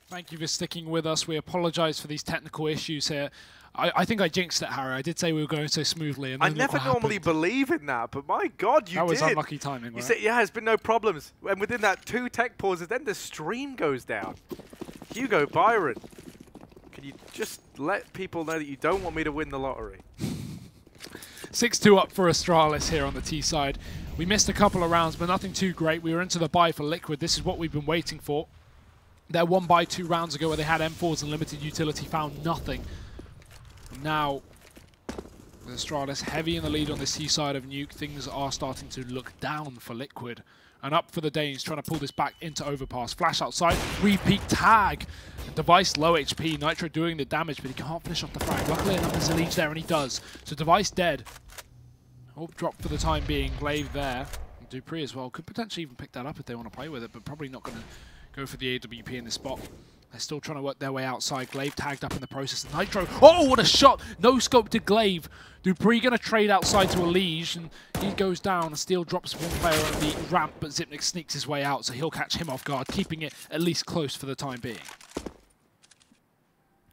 Thank you for sticking with us. We apologise for these technical issues here. I think I jinxed it, Harry. I did say we were going so smoothly. And I never normally believe in that, but my God, you did. That was unlucky timing, You right? said, yeah, there's been no problems. And within that 2 tech pauses, then the stream goes down. Hugo Byron, can you just let people know that you don't want me to win the lottery? 6-2 up for Astralis here on the T side. We missed a couple of rounds, but nothing too great. We were into the buy for Liquid. This is what we've been waiting for. Their 1-buy 2 rounds ago where they had M4s and limited utility found nothing. Now, with Astralis heavy in the lead on this T side of Nuke, things are starting to look down for Liquid. And up for the Danes, trying to pull this back into overpass. Flash outside, repeat tag. Device low HP, Nitro doing the damage, but he can't finish off the frag. Luckily enough, there's a leech there, and he does. So Device dead. Hope drop for the time being. Glaive there. And Dupree as well. Could potentially even pick that up if they want to play with it, but probably not going to go for the AWP in this spot. They're still trying to work their way outside. Glaive tagged up in the process. Nitro, oh, what a shot! No scope to Glaive. Dupree going to trade outside to a Liege, and he goes down. Steel drops one player on the ramp, but Zipnik sneaks his way out, so he'll catch him off guard, keeping it at least close for the time being.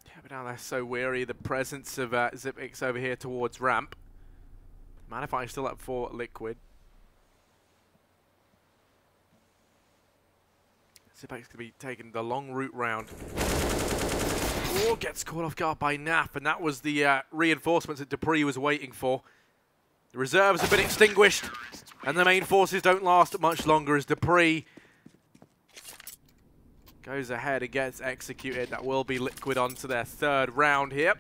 Yeah, but now they're so weary. The presence of Zipnik's over here towards ramp. Manify still up for Liquid. Zipek's going to be taking the long route round. Oh, gets caught off guard by Naf, and that was the reinforcements that Dupree was waiting for. The reserves have been extinguished, and the main forces don't last much longer as Dupree goes ahead and gets executed. That will be Liquid onto their 3rd round here.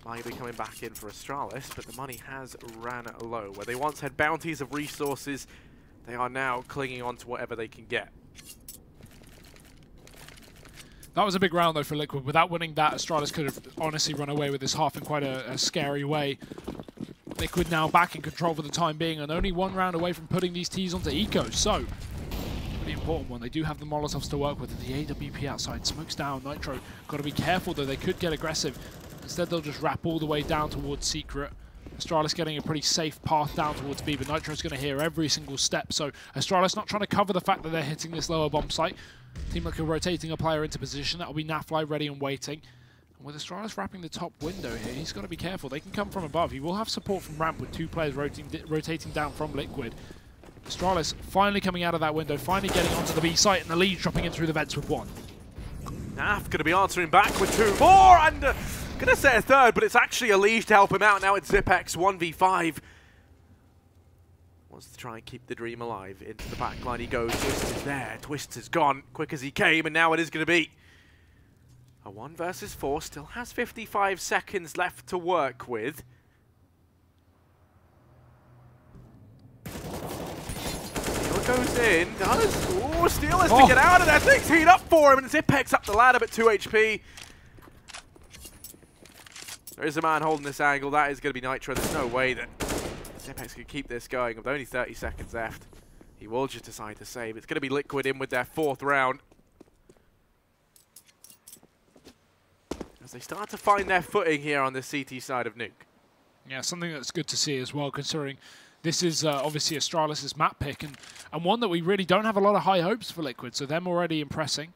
Might be coming back in for Astralis, but the money has ran low. Where they once had bounties of resources, they are now clinging on to whatever they can get. That was a big round, though, for Liquid. Without winning that, Astralis could have honestly run away with this half in quite a scary way. Liquid now back in control for the time being, and only 1 round away from putting these Ts onto Eco. So, pretty important one. They do have the Molotovs to work with, and the AWP outside. Smokes down. Nitro got to be careful, though. They could get aggressive. Instead, they'll just wrap all the way down towards Secret. Astralis getting a pretty safe path down towards B, but Nitro's going to hear every single step. So Astralis not trying to cover the fact that they're hitting this lower bomb site. Team Liquid rotating a player into position. That'll be Nafly ready and waiting. And with Astralis wrapping the top window here, he's got to be careful. They can come from above. He will have support from ramp with 2 players rotating down from Liquid. Astralis finally coming out of that window, finally getting onto the B site, and the lead dropping in through the vents with 1. Naf going to be answering back with 2 more, and going to say a 3rd, but it's actually a Liege to help him out. Now it's Zipex 1v5. Wants to try and keep the dream alive. Into the back line he goes. Twist is there. Twist is gone quick as he came, and now it is going to be a 1 versus 4. Still has 55 seconds left to work with. Steel goes in. Does. Ooh, Steel has to get out of there. Things heat up for him, and Zipex up the ladder, but 2 HP. There is a man holding this angle. That is going to be Nitro. There's no way that Zipex can keep this going with only 30 seconds left. He will just decide to save. It's going to be Liquid in with their 4th round. As they start to find their footing here on the CT side of Nuke. Yeah, something that's good to see as well, considering this is obviously Astralis' map pick, and one that we really don't have a lot of high hopes for Liquid, so them already impressing.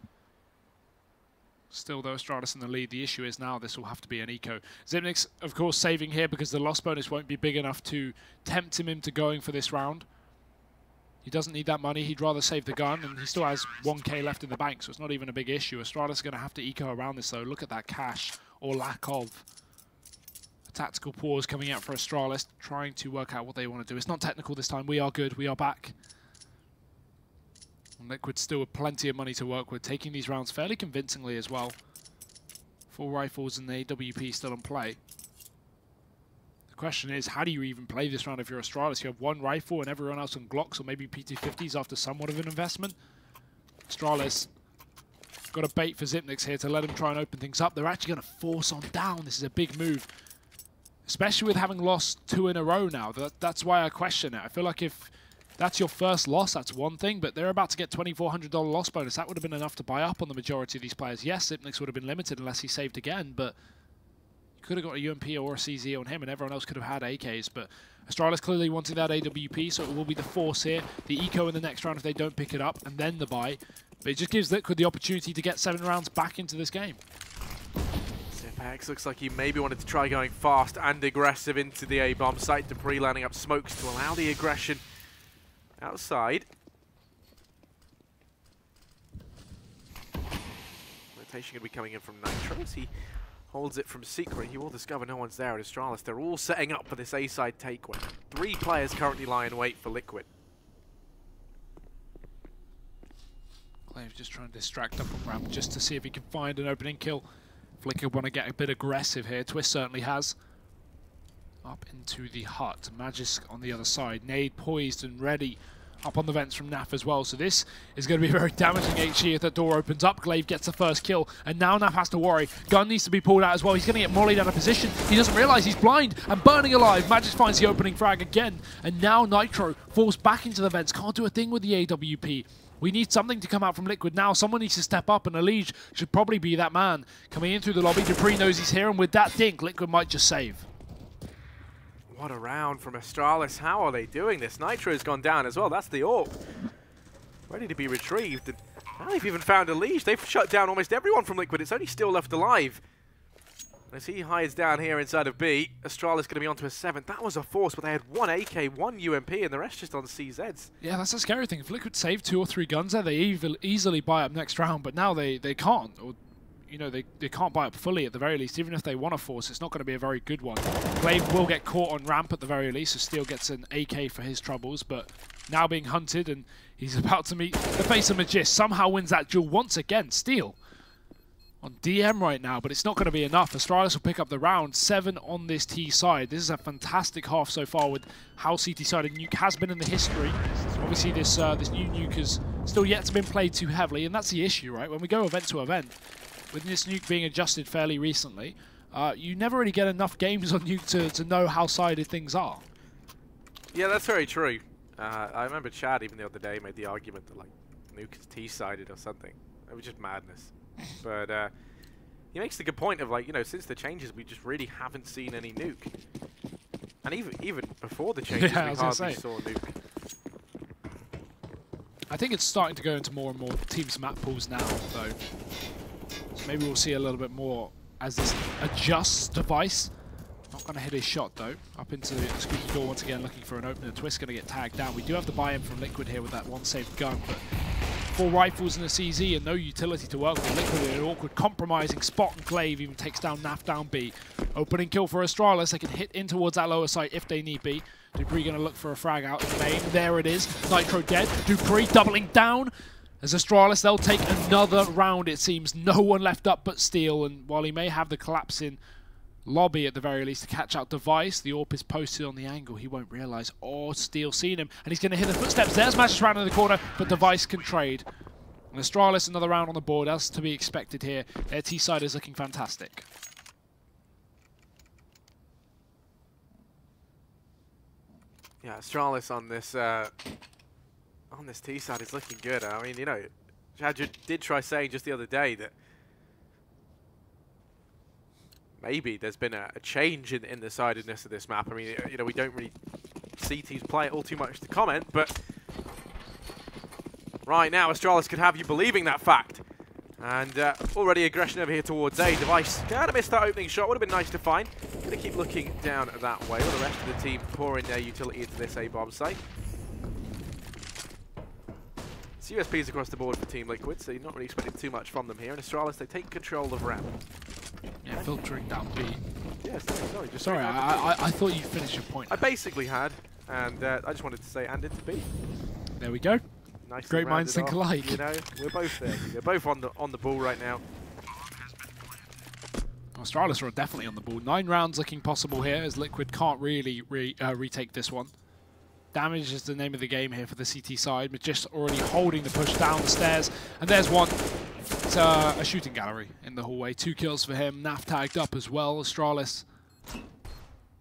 Still, though, Astralis in the lead. The issue is now this will have to be an eco. Zipnik's, of course, saving here because the loss bonus won't be big enough to tempt him into going for this round. He doesn't need that money. He'd rather save the gun, and he still has 1k left in the bank, so it's not even a big issue. Astralis is going to have to eco around this, though. Look at that cash, or lack of. A tactical pause coming out for Astralis, trying to work out what they want to do. It's not technical this time. We are good. We are back. Liquid still with plenty of money to work with, taking these rounds fairly convincingly as well. 4 rifles and the AWP still in play. The question is, how do you even play this round if you're Astralis? You have 1 rifle and everyone else on Glocks or maybe PT-50s after somewhat of an investment. Astralis got a bait for Zipnik's here to let him try and open things up. They're actually going to force on down. This is a big move, especially with having lost 2 in a row now. That's why I question it. I feel like if that's your first loss, that's one thing, but they're about to get $2,400 loss bonus. That would have been enough to buy up on the majority of these players. Yes, Zipnik's would have been limited unless he saved again, but you could have got a UMP or a CZ on him, and everyone else could have had AKs. But Astralis clearly wanted that AWP, so it will be the force here. The eco in the next round if they don't pick it up, and then the buy. But it just gives Liquid the opportunity to get 7 rounds back into this game. Zipex looks like he maybe wanted to try going fast and aggressive into the A-bomb site. Dupree lining up smokes to allow the aggression outside. Rotation going to be coming in from Nitro as he holds it from Secret. He will discover no one's there at Astralis. They're all setting up for this A-side takeaway. 3 players currently lie in wait for Liquid. Clave's just trying to distract up on ramp just to see if he can find an opening kill. Liquid want to get a bit aggressive here. Twist certainly has. Up into the hut. Magisk on the other side. Nade poised and ready. Up on the vents from Naf as well. So this is going to be very damaging HE if that door opens up. Glaive gets the first kill. And now Naf has to worry. Gun needs to be pulled out as well. He's going to get mollied out of position. He doesn't realize he's blind and burning alive. Magisk finds the opening frag again. And now Nitro falls back into the vents. Can't do a thing with the AWP. We need something to come out from Liquid now. Someone needs to step up, and Elige should probably be that man. Coming in through the lobby, Dupree knows he's here, and with that dink, Liquid might just save. What a round from Astralis. How are they doing this? Nitro's gone down as well. That's the AWP. Ready to be retrieved. And now they've even found Elige. They've shut down almost everyone from Liquid. It's only still left alive. As he hides down here inside of B, Astralis going to be onto a 7th. That was a force, but they had 1 AK, 1 UMP, and the rest just on CZs. Yeah, that's a scary thing. If Liquid save 2 or 3 guns there, they easily buy up next round, but now they can't. Or, you know, they can't buy up fully at the very least. Even if they want a force, it's not going to be a very good one. Glaive will get caught on ramp at the very least, so Steel gets an AK for his troubles, but now being hunted, and he's about to meet the face of Magist. Somehow wins that duel once again. Steel on DM right now, but it's not going to be enough. Astralis will pick up the round. 7 on this T side. This is a fantastic half so far with how CT sided Nuke has been in the history. Obviously this new Nuke has still yet to been played too heavily, and that's the issue, right? When we go event to event, with this Nuke being adjusted fairly recently, you never really get enough games on Nuke to know how sided things are. Yeah, that's very true. I remember Chad even the other day made the argument that like Nuke is T-sided or something. It was just madness. But he makes the good point of, like, you know, since the changes, we just really haven't seen any Nuke. And even before the changes, we hardly saw Nuke. I think it's starting to go into more and more teams map pools now, though. So maybe we'll see a little bit more as this adjusts Device. Not going to hit his shot, though. Up into the squeaky door once again, looking for an opener. Twist going to get tagged down. We do have the buy-in from Liquid here with that 1 saved gun, but 4 rifles and a CZ and no utility to work with. Liquid in an awkward compromising spot, and Glaive even takes down Naf down B. Opening kill for Astralis. They can hit in towards that lower site if they need be. Dupree going to look for a frag out in main. There it is. Nitro dead. Dupree doubling down. As Astralis, they'll take another round, it seems. No one left up but Steel, and while he may have the collapsing lobby at the very least to catch out Device, the AWP is posted on the angle. He won't realise. Oh, Steel seen him, and he's going to hit the footsteps. There's Magisk round in the corner, but Device can trade. And Astralis, another round on the board, as to be expected here. Their T-side is looking fantastic. Yeah, Astralis on this T-side is looking good. I mean, you know, Chad did try saying just the other day that maybe there's been a change in the sidedness of this map. I mean, you know, we don't really see teams play it all too much to comment, but right now, Astralis could have you believing that fact. And already aggression over here towards A. Device kind of missed that opening shot. Would have been nice to find. Going to keep looking down that way, while the rest of the team pouring their utility into this A-bomb site. It's USPs across the board for Team Liquid, so you're not really expecting too much from them here. And Astralis, they take control of ramp. Yeah, filtering down B. Yes, sorry. Sorry, I thought you finished your point. I basically had, and I just wanted to say, and into B. There we go. Nice. Great minds think alike. You know, we're both there. They're both on the ball right now. Astralis are definitely on the ball. 9 rounds looking possible here, as Liquid can't really retake this one. Damage is the name of the game here for the CT side, but just already holding the push down the stairs. And there's one. It's a shooting gallery in the hallway. 2 kills for him. Naf tagged up as well. Astralis,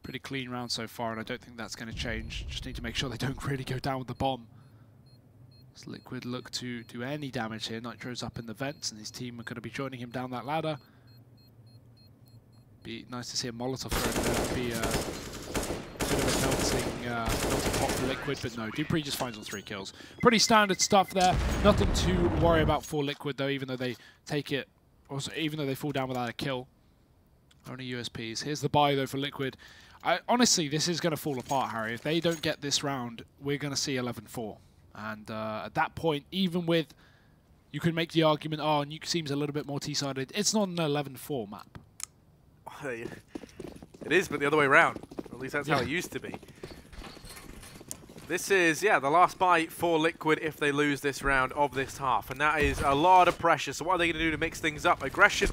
pretty clean round so far, and I don't think that's going to change. Just need to make sure they don't really go down with the bomb. As Liquid look to do any damage here. Nitro's up in the vents, and his team are going to be joining him down that ladder. Be nice to see a Molotov thrown there. Be a bit of a penalty. melting pot for Liquid, but no, Dupree just finds all 3 kills. Pretty standard stuff there. Nothing to worry about for Liquid though, even though they take it, also, even though they fall down without a kill. Only USPs. Here's the buy though for Liquid. Honestly, this is going to fall apart, Harry. If they don't get this round, we're going to see 11-4. And at that point, even with, you could make the argument, oh, Nuke seems a little bit more T-sided. It's not an 11-4 map. It is, but the other way around. At least that's how it used to be. This is, the last buy for Liquid if they lose this round of this half. And that is a lot of pressure. So what are they going to do to mix things up? Aggression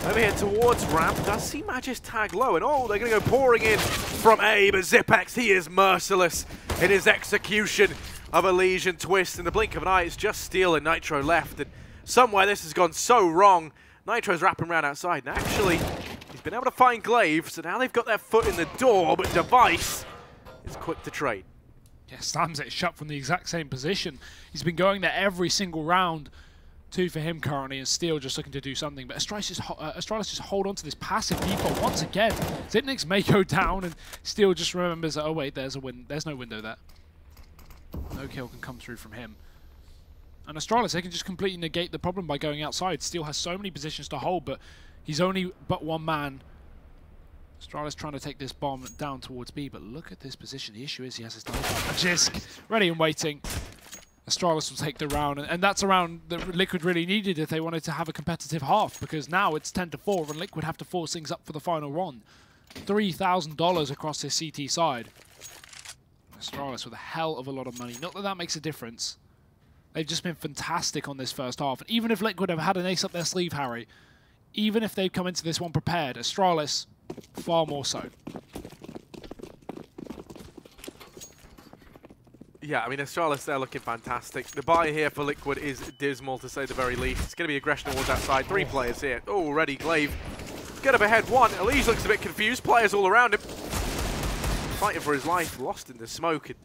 over here towards ramp. Does see Magis tag low. And oh, they're going to go pouring in from A. But Zipex, he is merciless in his execution of a Legion twist. In the blink of an eye, it's just Steel and Nitro left. And somewhere this has gone so wrong. Nitro's wrapping around outside. And actually, he's been able to find Glaive. So now they've got their foot in the door. But Device is quick to trade. Yeah, slams it shut from the exact same position. He's been going there every single round. 2 for him currently, and Steel just looking to do something. But Astralis just hold on to this passive default once again. Zipnik's may go down, and Steel just remembers, oh wait, there's no window there. No kill can come through from him. And Astralis, they can just completely negate the problem by going outside. Steel has so many positions to hold, but he's only but 1 man. Astralis trying to take this bomb down towards B, but look at this position. The issue is he has his Jisk ready and waiting. Astralis will take the round, and that's a round that Liquid really needed if they wanted to have a competitive half, because now it's 10-4 and Liquid have to force things up for the final run. $3,000 across this CT side. Astralis with a hell of a lot of money. Not that that makes a difference. They've just been fantastic on this first half. And even if Liquid have had an ace up their sleeve, Harry, even if they've come into this one prepared, Astralis, far more so. Yeah, I mean, Astralis, they're looking fantastic. The buy here for Liquid is dismal, to say the very least. It's going to be aggression towards outside. 3 players here. Already Glaive. Get up ahead 1. Elise looks a bit confused. Players all around him. Fighting for his life. Lost in the smoke. And,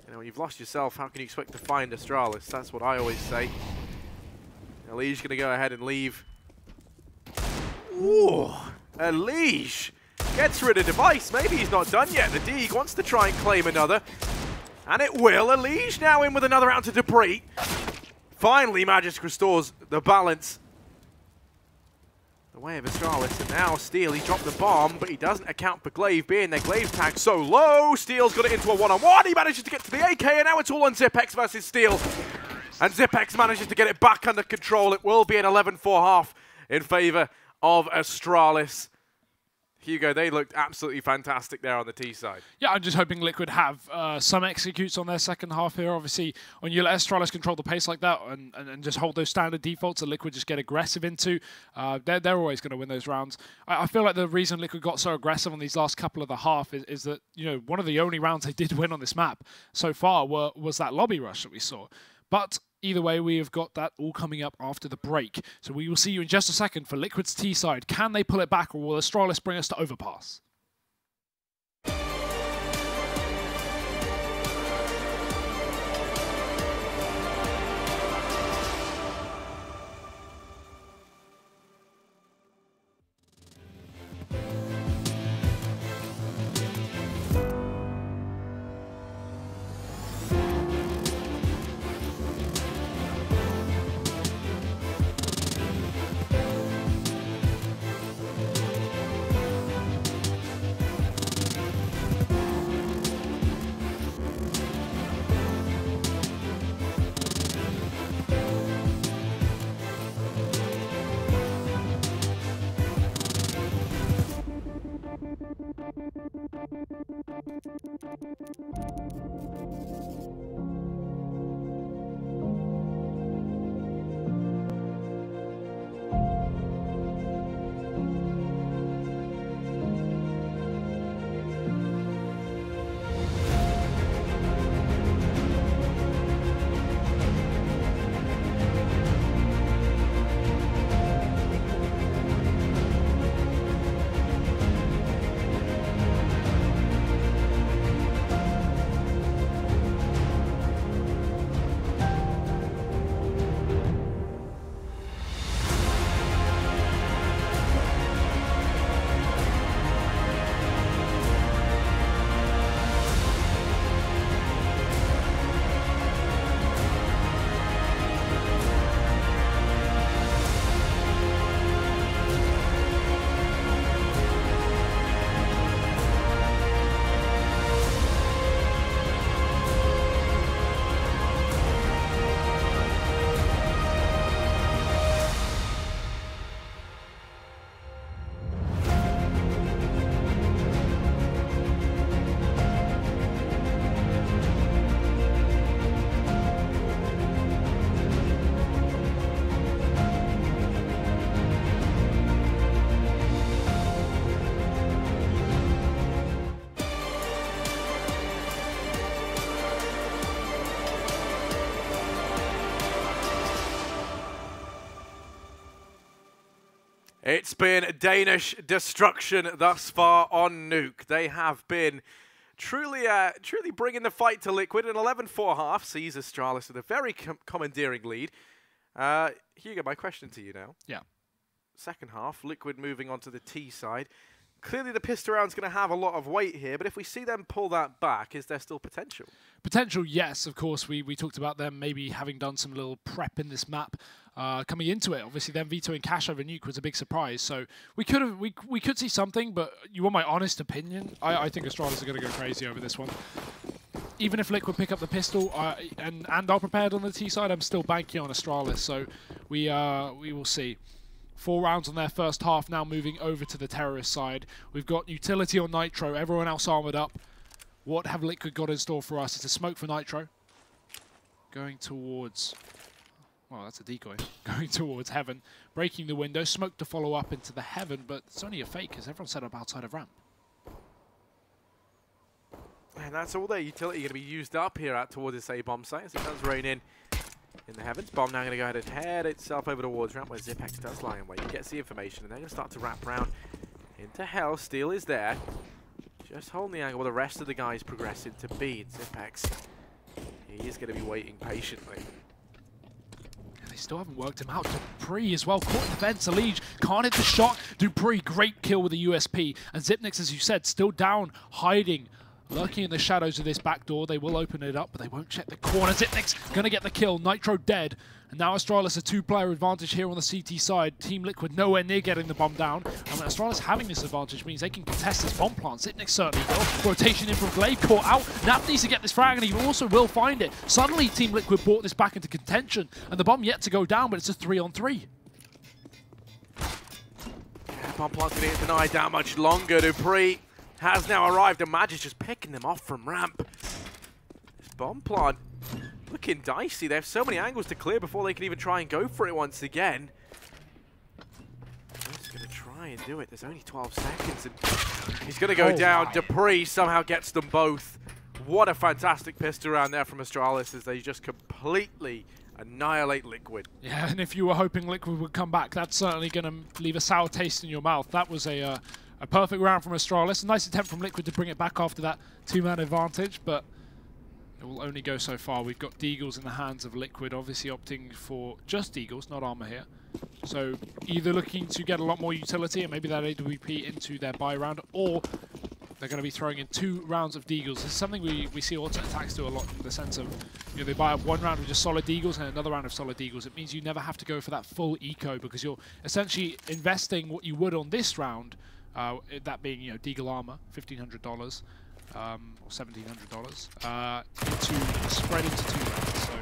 you know, when you've lost yourself, how can you expect to find Astralis? That's what I always say. Elise going to go ahead and leave. Ooh, Elise gets rid of Device. Maybe he's not done yet. The Deeg wants to try and claim another. And it will. Elise now in with another round to Dupree. Finally, Magisk restores the balance. The way of Astralis. And now Steel, he dropped the bomb, but he doesn't account for Glaive being there. Glaive tag so low. Steel's got it into a one-on-one. He manages to get to the AK, and now it's all on Zipex versus Steel. And Zipex manages to get it back under control. It will be an 11-4 half in favor of Astralis. Hugo, they looked absolutely fantastic there on the T side. Yeah, I'm just hoping Liquid have some executes on their second half here. Obviously, when you let Astralis control the pace like that and just hold those standard defaults that Liquid just get aggressive into, they're always going to win those rounds. I feel like the reason Liquid got so aggressive on these last couple of the half is that, you know, one of the only rounds they did win on this map so far was that lobby rush that we saw. But either way, we have got that all coming up after the break. So we will see you in just a second for Liquid's T side. Can they pull it back, or will Astralis bring us to overpass? It's been Danish destruction thus far on Nuke. They have been truly bringing the fight to Liquid. An 11-4 half sees Astralis with a very commandeering lead. Hugo, my question to you now. Yeah. Second half, Liquid moving on to the T side. Clearly the pistol round's going to have a lot of weight here, but if we see them pull that back, is there still potential? Potential, yes, of course. We talked about them maybe having done some little prep in this map coming into it. Obviously, them vetoing Cash over Nuke was a big surprise. So we could see something, but you want my honest opinion? I think Astralis are going to go crazy over this one. Even if Liquid pick up the pistol and are prepared on the T side, I'm still banking on Astralis. So we will see. 4 rounds on their first half, now moving over to the terrorist side. We've got utility on Nitro, everyone else armored up. What have Liquid got in store for us? It's a smoke for Nitro. Going towards... well, that's a decoy. Going towards Heaven. Breaking the window. Smoke to follow up into the Heaven, but it's only a fake because everyone's set up outside of ramp. And that's all their utility going to be used up here out towards this A-bomb site as it does rain in the Heavens. Bomb now going to go ahead and head itself over towards ramp where Zipex does lie in wait. He gets the information and they're going to start to wrap around into Hell. Steel is there. Just holding the angle while the rest of the guys progress into B. Zipex, he is going to be waiting patiently. They still haven't worked him out. Dupree as well, caught in the vents. Alige can't hit the shot. Dupree, great kill with the USP. And Zipnix, as you said, still down, hiding, lurking in the shadows of this back door. They will open it up, but they won't check the corner. Zipnix gonna get the kill. Nitro dead. And now Astralis a 2-player advantage here on the CT side. Team Liquid nowhere near getting the bomb down. And Astralis having this advantage means they can contest this bomb plant. Zipnix certainly will. Rotation in from Glade, caught out. Nap needs to get this frag, and he also will find it. Suddenly Team Liquid brought this back into contention, and the bomb yet to go down, but it's a 3-on-3. Bomb plant's gonna get denied that much longer. Dupree has now arrived, and Mag is just picking them off from ramp. This bomb plant looking dicey. They have so many angles to clear before they can even try and go for it once again. He's going to try and do it. There's only 12 seconds, and he's going to go down. My. Dupree somehow gets them both. What a fantastic pistol round there from Astralis as they just completely annihilate Liquid. Yeah, and if you were hoping Liquid would come back, that's certainly going to leave a sour taste in your mouth. That was a perfect round from Astralis. A nice attempt from Liquid to bring it back after that 2-man advantage, but it will only go so far. We've got Deagles in the hands of Liquid, obviously opting for just Deagles, not armor here. So either looking to get a lot more utility and maybe that AWP into their buy round, or they're going to be throwing in 2 rounds of Deagles. This is something we see auto attacks do a lot in the sense of, you know, they buy up 1 round with just solid Deagles and another round of solid Deagles. It means you never have to go for that full eco because you're essentially investing what you would on this round, that being, you know, Deagle armor, $1,500. Or $1,700 into spread into 2 rounds. So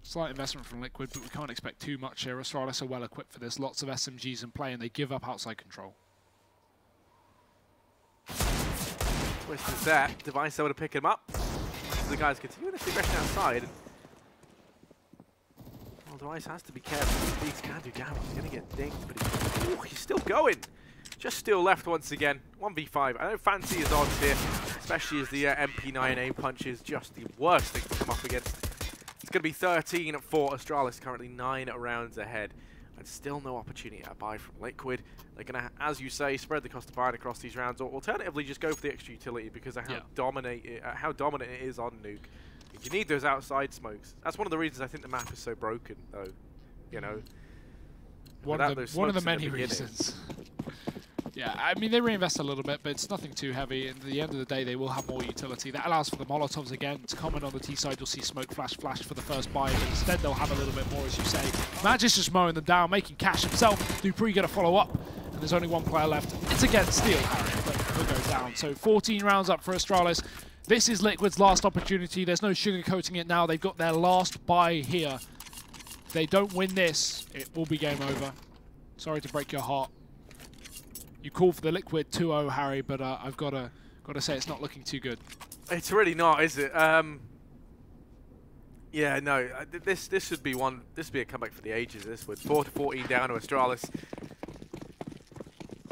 slight investment from Liquid, but we can't expect too much here. Astralis are well equipped for this. Lots of SMGs in play, and they give up outside control. Twist is there. Device able to pick him up. The guys continue this aggression outside. Well, Device has to be careful. These can do damage. He's going to get dinged, but he's still going. Just still left once again. 1v5. I don't fancy his odds here, especially as the MP9 aim punch is just the worst thing to come up against. It's going to be 13 for Astralis, currently 9 rounds ahead. And still no opportunity to buy from Liquid. They're going to, as you say, spread the cost of buying across these rounds, or alternatively just go for the extra utility because of how dominant it is on Nuke. You need those outside smokes. That's one of the reasons I think the map is so broken, though. You know, one of the many reasons. Yeah, I mean, they reinvest a little bit, but it's nothing too heavy. And at the end of the day, they will have more utility. That allows for the Molotovs again to comment on the T side. You'll see smoke flash for the first buy, but instead they'll have a little bit more, as you say. Mag is just mowing them down, making cash himself. Dupree going to follow up, and there's only 1 player left. It's against Steel, but he'll go down. So 14 rounds up for Astralis. This is Liquid's last opportunity. There's no sugarcoating it now. They've got their last buy here. If they don't win this, it will be game over. Sorry to break your heart. You call for the Liquid 2-0, Harry, but I've got to say it's not looking too good. It's really not, is it? Yeah, no. This should be one. This would be a comeback for the ages. This would 4-14 down to Astralis.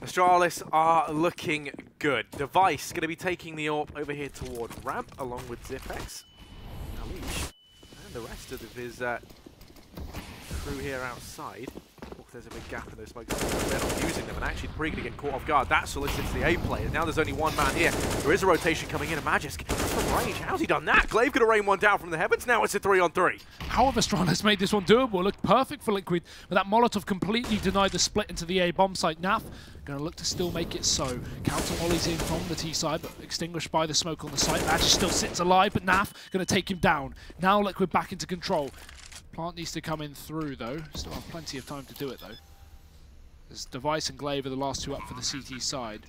Astralis are looking good. Device going to be taking the AWP over here toward ramp along with Zipex, Alige, and the rest of his crew here outside. there's a big gap in those smokes. They're not using them, and actually Dupree going to get caught off guard. That solicits the A player. Now there's only one man here. There is a rotation coming in, and Magisk from range. How's he done that? Glaive could have rained one down from the heavens. Now it's a 3-on-3. However, Astralis made this one doable. Looked perfect for Liquid, but that Molotov completely denied the split into the A bomb site. Naf going to look to still make it so. Counter mollies in from the T side, but extinguished by the smoke on the site. Magisk still sits alive, but Naf going to take him down. Now Liquid back into control. Plant needs to come in through, though. Still have plenty of time to do it, though. There's Device and Glaive are the last two up for the CT side.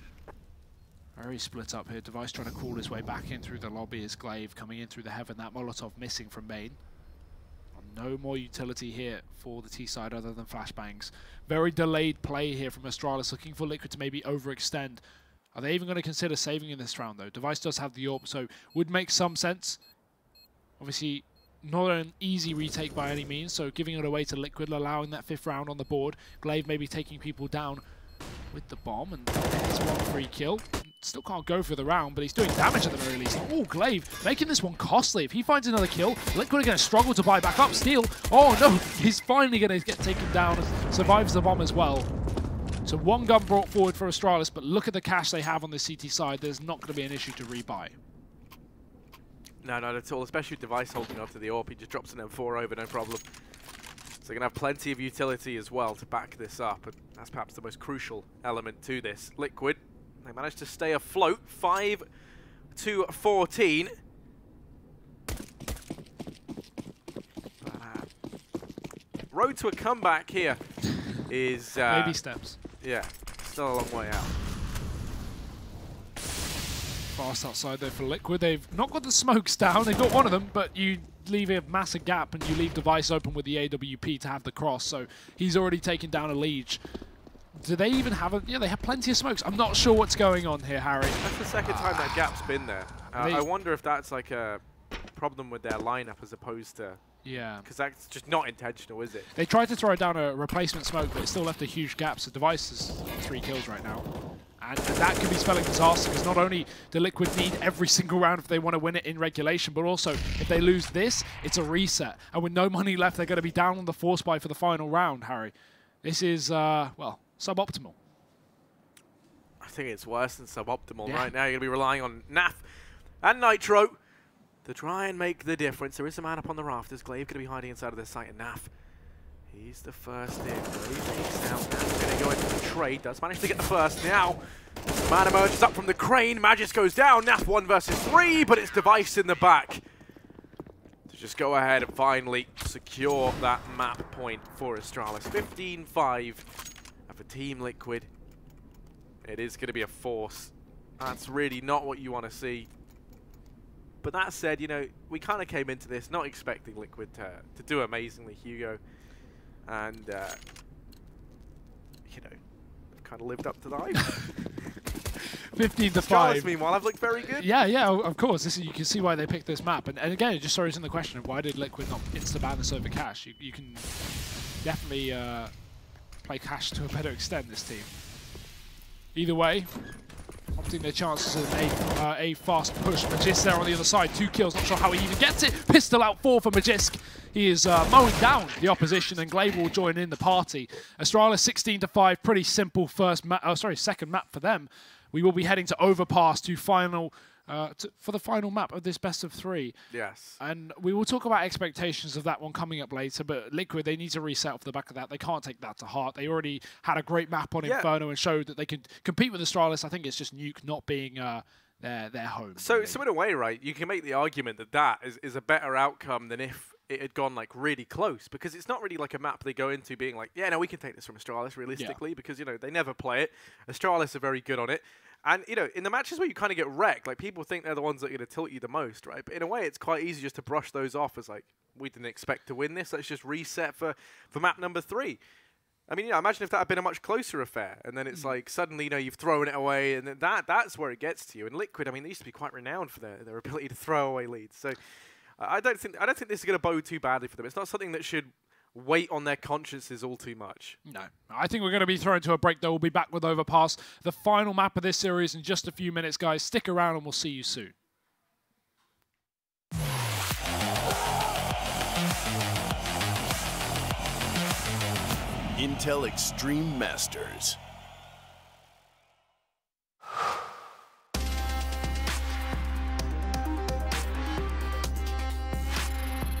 Very split up here. Device trying to crawl his way back in through the lobby as Glaive coming in through the heaven. That Molotov missing from main. No more utility here for the T side other than flashbangs. Very delayed play here from Astralis, looking for Liquid to maybe overextend. Are they even going to consider saving in this round, though? Device does have the AWP, so would make some sense. Obviously, not an easy retake by any means, so giving it away to Liquid, allowing that 5th round on the board. Glaive maybe taking people down with the bomb, and there's one free kill. Still can't go for the round, but he's doing damage at the very least. Oh, Glaive making this one costly. If he finds another kill, Liquid are going to struggle to buy back up. Steal. Oh no, he's finally going to get taken down and survives the bomb as well. So one gun brought forward for Astralis, but look at the cash they have on the CT side. There's not going to be an issue to rebuy. No, not at all, especially with Device holding on to the AWP. He just drops an M4 over, no problem. So they're going to have plenty of utility as well to back this up, and that's perhaps the most crucial element to this. Liquid, they managed to stay afloat, 5-14. Road to a comeback here is... Baby steps. Yeah, still a long way out. Fast outside there for Liquid. They've not got the smokes down. They've got one of them, but you leave a massive gap and you leave Device open with the AWP to have the cross. So he's already taken down a lead. Do they even have a... Yeah, they have plenty of smokes. I'm not sure what's going on here, Harry. That's the second time that gap's been there. I wonder if that's like a problem with their lineup as opposed to... Yeah. Because that's just not intentional, is it? They tried to throw down a replacement smoke, but it still left a huge gap. So Device has 3 kills right now. And that could be spelling disaster, because not only do Liquid need every single round if they want to win it in regulation, but also if they lose this, it's a reset. And with no money left, they're going to be down on the force buy for the final round, Harry. This is, well, suboptimal. I think it's worse than suboptimal right now. You're going to be relying on Naf and Nitro to try and make the difference. There is a man up on the rafters. Glaive going to be hiding inside of their site, and Naf, he's the first in. Glaive takes down. Naf going to go into the trade. Does manage to get the first now. The man emerges up from the crane. Magisk goes down. Naf 1 versus 3, but it's Device in the back to just go ahead and finally secure that map point for Astralis. 15-5 for Team Liquid. It is going to be a force. That's really not what you want to see. But that said, you know, we kind of came into this not expecting Liquid to do amazingly, Hugo. And, you know, they've kind of lived up to the hype. 15-5. Astralis, meanwhile, have looked very good. Yeah, of course. You can see why they picked this map. And again, it just throws in the question of why did Liquid not insta-ban this over Cash? You can definitely play Cash to a better extent, this team. Either way, opting their chances of a fast push. Magisk there on the other side, 2 kills, not sure how he even gets it. Pistol out 4 for Magisk. He is mowing down the opposition, and Glaive will join in the party. Astralis 16-5, pretty simple second map for them. We will be heading to Overpass to for the final map of this best of 3. Yes. And we will talk about expectations of that one coming up later, but Liquid, they need to reset off the back of that. They can't take that to heart. They already had a great map on Inferno and showed that they could compete with Astralis. I think it's just Nuke not being their home. So, really. So in a way, right, you can make the argument that that is a better outcome than if it had gone like really close, because it's not really like a map they go into being like, yeah, no, we can take this from Astralis realistically, because, you know, they never play it. Astralis are very good on it. And, you know, in the matches where you kind of get wrecked, like, people think they're the ones that are going to tilt you the most, right? But in a way, it's quite easy just to brush those off as like, we didn't expect to win this. Let's just reset for map number 3. I mean, you know, imagine if that had been a much closer affair, and then it's like suddenly, you know, you've thrown it away, and then that's where it gets to you. And Liquid, I mean, they used to be quite renowned for their ability to throw away leads. So I don't think this is going to bode too badly for them. It's not something that should weight on their consciences all too much. No. I think we're going to be thrown to a break, though. We'll be back with Overpass, the final map of this series, in just a few minutes, guys. Stick around, and we'll see you soon. Intel Extreme Masters.